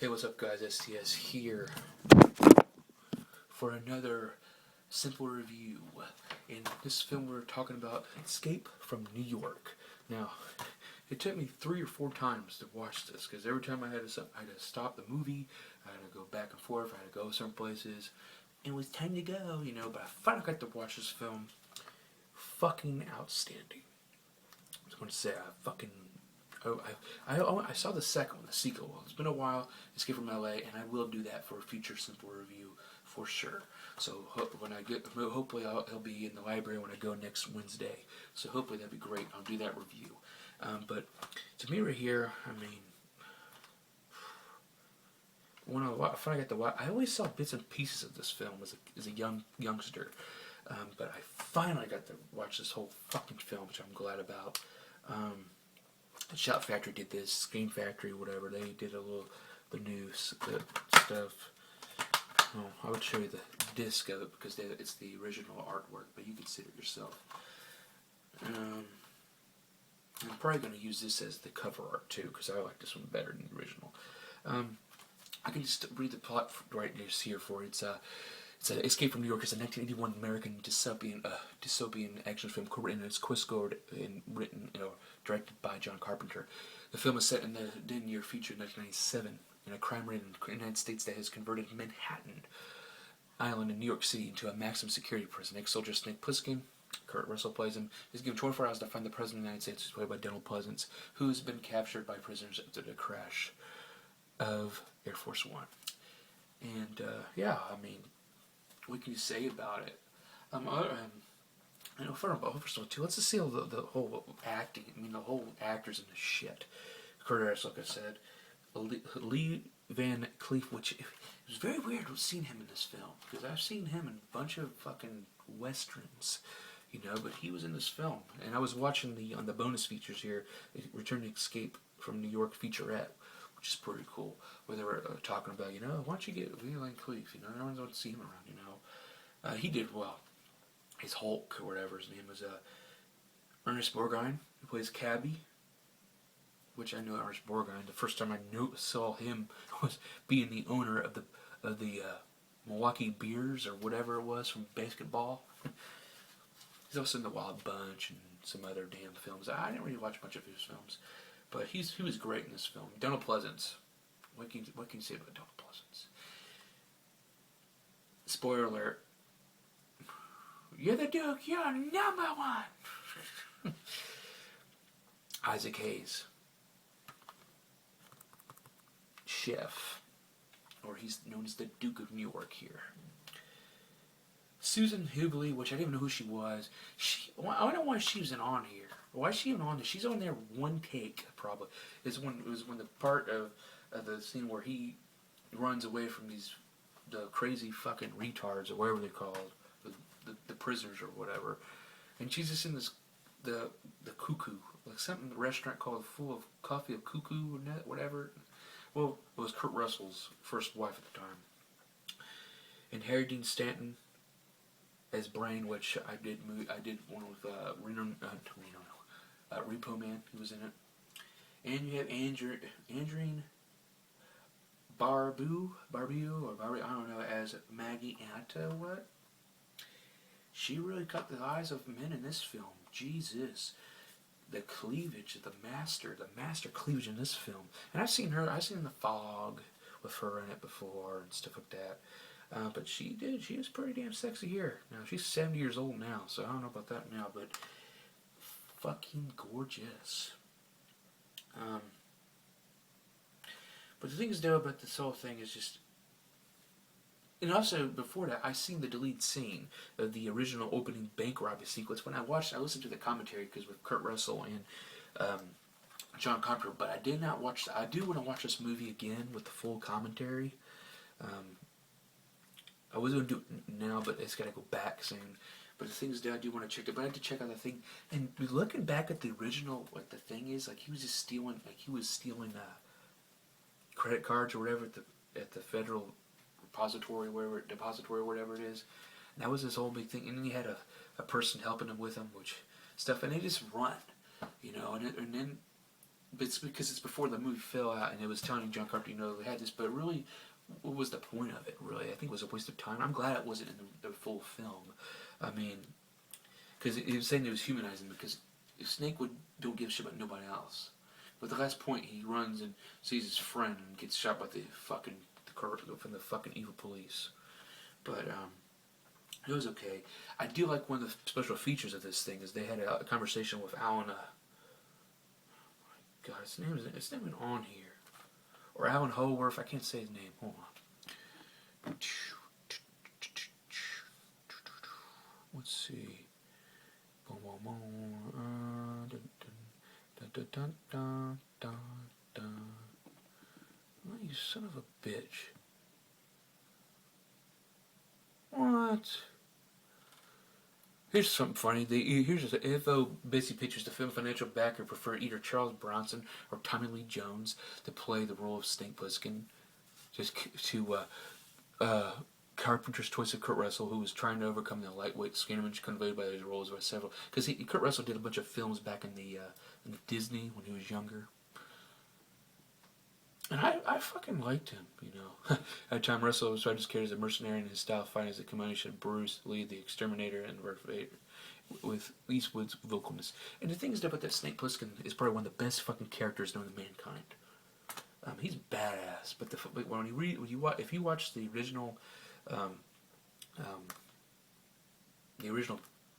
Hey, what's up, guys? STS here for another simple review. In this film, we're talking about Escape from New York. Now, it took me 3 or 4 times to watch this because every time I had to stop the movie, I had to go back and forth, I had to go some places. It was time to go, but I finally got to watch this film. Fucking outstanding. I was going to say, I saw the second one, the sequel. It's been a while. Escape from LA, and I will do that for a future simple review for sure. So hopefully he'll be in the library when I go next Wednesday. So hopefully that'd be great. I'll do that review. But to me right here, I mean, when I finally got to watch, I always saw bits and pieces of this film as a youngster. But I finally got to watch this whole fucking film, which I'm glad about. The Shot Factory did this, Screen Factory, whatever. They did the new stuff. Oh, I would show you the disc of it because it's the original artwork, but you can see it yourself. I'm probably going to use this as the cover art too because I like this one better than the original. I can just read the plot right here for it. It's Escape from New York. It's a 1981 American dystopian action film co-written and co-scored and written, directed by John Carpenter. The film is set in the then-year future, 1997, in a crime-ridden United States that has converted Manhattan Island in New York City into a maximum security prison. Ex-soldier Snake Plissken, Kurt Russell plays him, is given 24 hours to find the President of the United States, who's played by Pleasence, who has been captured by prisoners after the crash of Air Force One. And, what can you say about it? First of all, too, let's just see all the whole acting. I mean, the whole actors in the shit. Kurt Harris, like I said, Lee Van Cleef, which it was very weird seeing him in this film because I've seen him in a bunch of fucking westerns, but he was in this film, and I was watching on the bonus features here, Return to Escape from New York featurette, which is pretty cool, where they were talking about, why don't you get Lee Van Cleef, no one's going to see him around, he did well. His Hulk, or whatever his name was, Ernest Borgnine, who plays Cabby, which I know Ernest Borgnine. The first time I saw him was being the owner of the Milwaukee Bears, or whatever it was, from basketball. He's also in The Wild Bunch and some other damn films. I didn't really watch much of his films, but he was great in this film. Pleasence. What can you say about Pleasence? Spoiler alert. You're the Duke. You're number one. Isaac Hayes. Chef. Or he's known as the Duke of New York here. Susan Hubley, which I didn't even know who she was. I don't know why she was on here. Why is she even on this? She's on there one take, probably. It was when the part of the scene where he runs away from the crazy fucking retards, or whatever they're called, the prisoners or whatever, and she's just in the Cuckoo, like something, the restaurant called Full of Coffee of Cuckoo, or whatever. Well, it was Kurt Russell's first wife at the time. And Harry Dean Stanton as Brain, which I did one with Repo Man. He was in it. And you have Andreen Barbeau, I don't know, as Maggie Attawut. She really cut the eyes of men in this film. Jesus. The cleavage, the master cleavage in this film. And I've seen The Fog with her in it before and stuff like that. But she was pretty damn sexy here. Now, she's 70 years old now, so I don't know about that now, but fucking gorgeous. But the thing is, though, about this whole thing is just... And also, before that, I seen the deleted scene of the original opening bank robbery sequence. When I listened to the commentary, because with Kurt Russell and John Carpenter, but I did not watch... I do want to watch this movie again with the full commentary. I was going to do it now, but it's got to go back soon. But the thing is, I do want to check it. But I had to check out the thing. And looking back at the original, what the thing is, he was just stealing, credit cards or whatever at the federal depository, whatever it is. And that was this whole big thing. And then he had a person helping him with him, and they just run, and then but it's because it's before the movie fell out, and it was telling John Carpenter, they had this, but really, what was the point of it, really? I think it was a waste of time. I'm glad it wasn't in the full film. I mean, because he was saying it was humanizing, because if Snake don't give a shit about nobody else. But the last point, he runs and sees his friend and gets shot by from the fucking evil police. But, it was okay. I do like one of the special features of this thing is they had a conversation with Alan. Oh my God, his name isn't on here. Or Alan Howarth. I can't say his name. Hold on. Let's see. Oh, you son of a bitch. What? Here's something funny. Here's the info basically pictures the film financial backer prefer either Charles Bronson or Tommy Lee Jones to play the role of Snake Plissken. Just to Carpenter's choice of Kurt Russell, who was trying to overcome the lightweight skin image conveyed by his roles by several. Because Kurt Russell did a bunch of films back in the Disney when he was younger. And I fucking liked him, At the time, Russell was just carried as a mercenary, and his style fine as a combination of Bruce Lee, the Exterminator, and with Eastwood's vocalness. And the thing is about that Snake Plissken is probably one of the best fucking characters known to mankind. He's badass, but if you watch the original,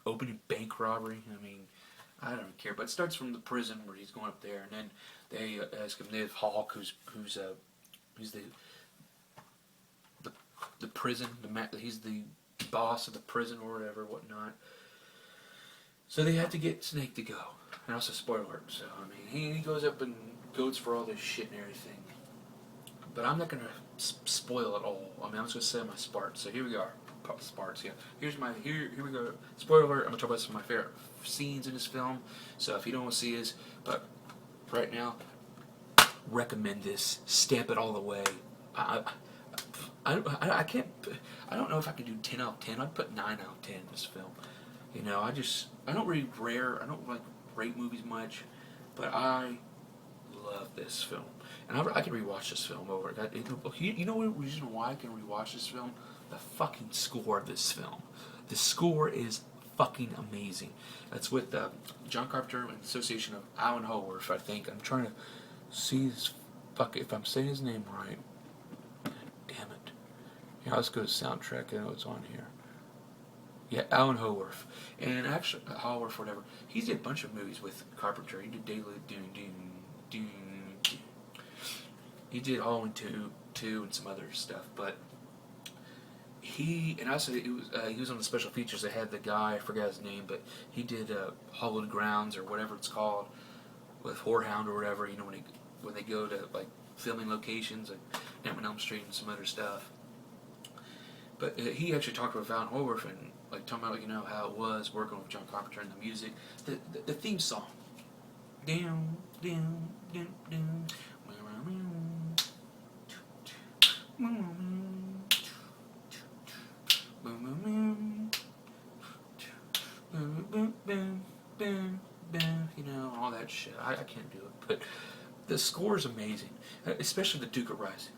opening bank robbery, I mean, I don't care, but it starts from the prison where he's going up there, and then they ask him, Niv Hawk, who's the prison, he's the boss of the prison or whatnot. So they have to get Snake to go, and also spoiler alert. So I mean, he goes up and goes for all this shit and everything. But I'm not gonna spoil it all. I mean, I'm just gonna say my sparks. So here we are. Sparks, yeah. Here we go. Spoiler alert, I'm gonna talk about some of my favorite scenes in this film. So if you don't want to see this, but right now, recommend this. Stamp it all the way. I can't. I don't know if I can do 10 out of 10. I'd put 9 out of 10 in this film. I don't really like rate movies much, but I love this film, and I can rewatch this film over. You know what reason why I can rewatch this film? The fucking score of this film. The score is fucking amazing. That's with John Carpenter in association of Alan Howarth, I think. I'm trying to see this if I'm saying his name right. God damn it. Yeah, let's go to soundtrack. I know it's on here. Yeah, Alan Howarth. And actually, Howarth, whatever. He did a bunch of movies with Carpenter. He did Daily Doom. He did Halloween 2 and some other stuff, but he was on the special features. They had the guy, I forgot his name, but he did Hallowed Grounds or whatever it's called with Whorehound or whatever. When they go to like filming locations like Nightmare on Elm Street and some other stuff. But he actually talked with Alan Howarth and like talking about how it was working with John Carpenter and the music, the theme song. Down, down, down, down. All that shit. I can't do it, but the score is amazing, especially the Duke of Rising.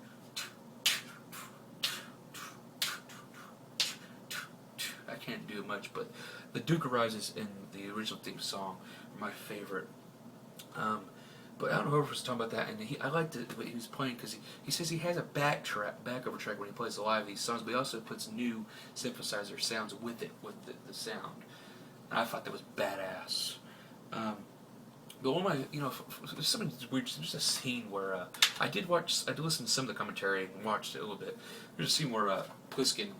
I can't do much, but the Duke of Rises and the original theme song are my favorite. But I don't know if was talking about that, and I liked what he was playing because he says he has a backover track when he plays a lot of these songs, but he also puts new synthesizer sounds with it, with the sound. And I thought that was badass. But one of my, there's something weird. There's a scene where I did listen to some of the commentary and watched it a little bit. There's a scene where Plissken,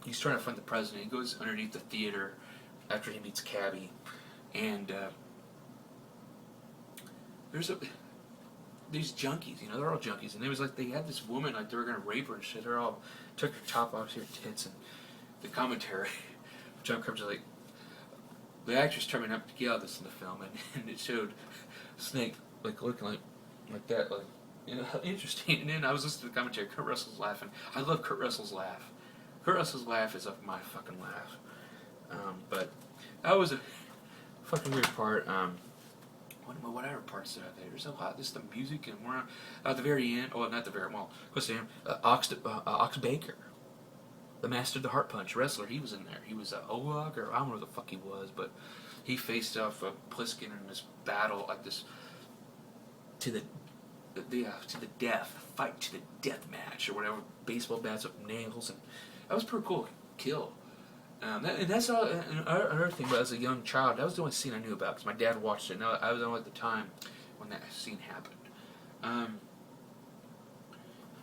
he's trying to find the president. He goes underneath the theater after he meets Cabby, and there's these junkies, they're all junkies, and it was like they had this woman, like they were gonna rape her and shit. They're all took her top off her tits, and the commentary, John Carpenter, like the actress turning up to yell this in the film, and it showed Snake like looking like that, like interesting. And then I was listening to the commentary. Kurt Russell's laughing. I love Kurt Russell's laugh. Kurt Russell's laugh is like my fucking laugh. But that was a fucking weird part. whatever parts that are there. There's a lot. Just the music and we're at the very end. Oh, not the very well. What's the name? Ox Baker, the master of the heart punch wrestler. He was in there. He was Olog, or I don't know what the fuck he was, but he faced off Plissken in this battle at this to the death, fight to the death match or whatever. Baseball bats with nails, and that was pretty cool. Kill. And that's all. Another thing, but as a young child, that was the only scene I knew about because my dad watched it. Now I was on at the time when that scene happened. I'm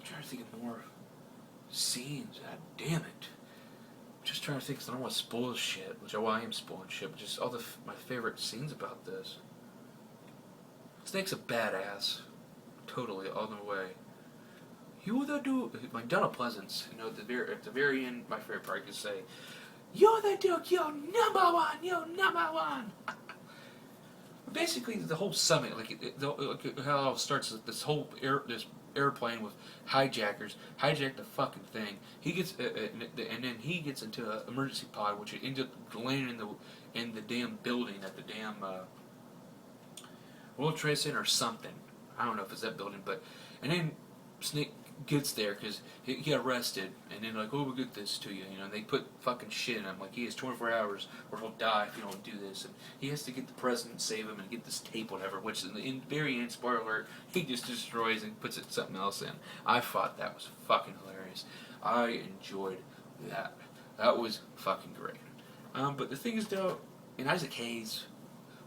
trying to think of more scenes. God damn it! I'm just trying to think because I don't want to spoil shit, which I am spoiling shit. But just all my favorite scenes about this. Snake's a badass, totally all the way. You the dude, like Donald Pleasence. You know, at the very end, my favorite part is say, "You're the Duke, you're number one, you're number one." Basically, the whole summit, how it all starts, this airplane with hijackers hijack the fucking thing. He gets, and then he gets into an emergency pod, which ends up landing in the damn building at the damn World Trade Center or something. I don't know if it's that building, and then Snake gets there because he got arrested, and then like, oh, we'll get this to you, and they put fucking shit in him, like he has 24 hours or he'll die if you don't do this, and he has to get the president, save him, and get this tape, whatever, which in the very end, spoiler alert, he just destroys and puts something else in. I thought that was fucking hilarious. I enjoyed that. That was fucking great. But the thing is though, in Isaac Hayes,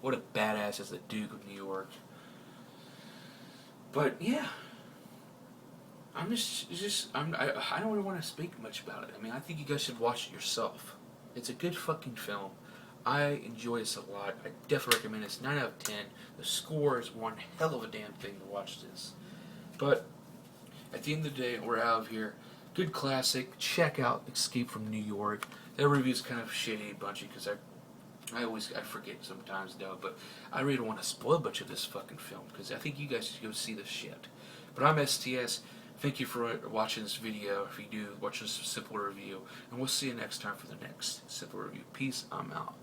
what a badass as the Duke of New York. But yeah, I don't really want to speak much about it. I mean, I think you guys should watch it yourself. It's a good fucking film. I enjoy this a lot. I definitely recommend this. 9 out of 10. The score is one hell of a damn thing to watch this. But at the end of the day, we're out of here. Good classic. Check out Escape from New York. That review's kind of shitty, bunchy, because I forget sometimes though, but I really don't want to spoil a bunch of this fucking film because I think you guys should go see this shit. But I'm STS. Thank you for watching this video. If you do, watch this simple review, and we'll see you next time for the next simple review. Peace. I'm out.